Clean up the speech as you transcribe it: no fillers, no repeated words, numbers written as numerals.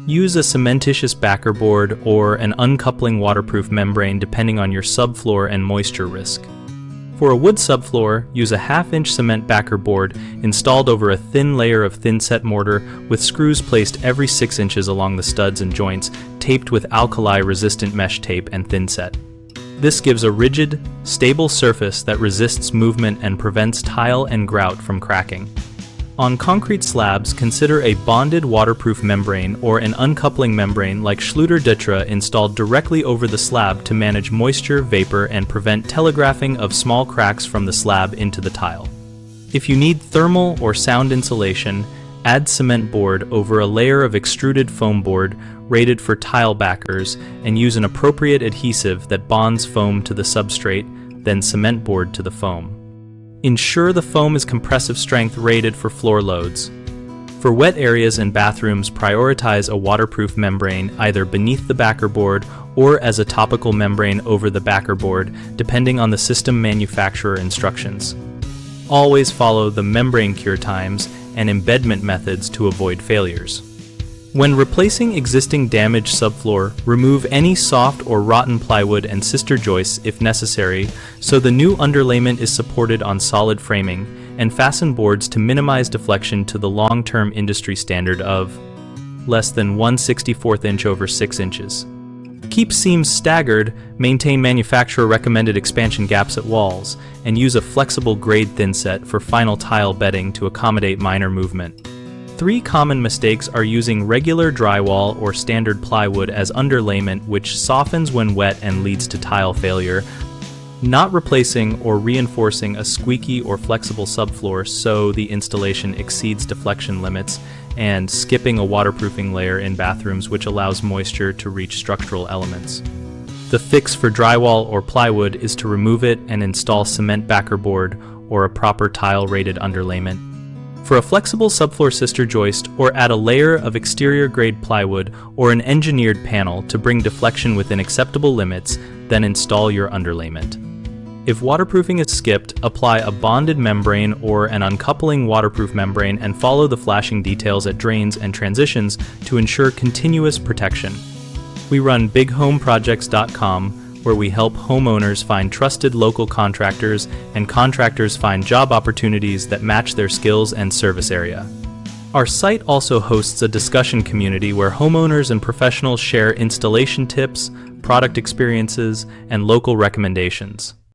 Use a cementitious backer board or an uncoupling waterproof membrane depending on your subfloor and moisture risk. For a wood subfloor, use a 1/2-inch cement backer board installed over a thin layer of thinset mortar with screws placed every 6 inches along the studs and joints, taped with alkali-resistant mesh tape and thinset. This gives a rigid, stable surface that resists movement and prevents tile and grout from cracking. On concrete slabs, consider a bonded waterproof membrane or an uncoupling membrane like Ditra installed directly over the slab to manage moisture, vapor, and prevent telegraphing of small cracks from the slab into the tile. If you need thermal or sound insulation, add cement board over a layer of extruded foam board rated for tile backers and use an appropriate adhesive that bonds foam to the substrate, then cement board to the foam. Ensure the foam is compressive strength rated for floor loads. For wet areas and bathrooms, prioritize a waterproof membrane either beneath the backer board or as a topical membrane over the backer board, depending on the system manufacturer instructions. Always follow the membrane cure times and embedment methods to avoid failures. When replacing existing damaged subfloor, remove any soft or rotten plywood and sister joists if necessary, so the new underlayment is supported on solid framing, and fasten boards to minimize deflection to the long-term industry standard of less than 1/64 inch over 6 inches. Keep seams staggered, maintain manufacturer-recommended expansion gaps at walls, and use a flexible grade thinset for final tile bedding to accommodate minor movement. 3 common mistakes are using regular drywall or standard plywood as underlayment, which softens when wet and leads to tile failure, not replacing or reinforcing a squeaky or flexible subfloor so the installation exceeds deflection limits, and skipping a waterproofing layer in bathrooms which allows moisture to reach structural elements. The fix for drywall or plywood is to remove it and install cement backer board or a proper tile-rated underlayment. For a flexible subfloor sister joist, or add a layer of exterior-grade plywood or an engineered panel to bring deflection within acceptable limits, then install your underlayment. If waterproofing is skipped, apply a bonded membrane or an uncoupling waterproof membrane and follow the flashing details at drains and transitions to ensure continuous protection. We run bighomeprojects.com, where we help homeowners find trusted local contractors and contractors find job opportunities that match their skills and service area. Our site also hosts a discussion community where homeowners and professionals share installation tips, product experiences, and local recommendations.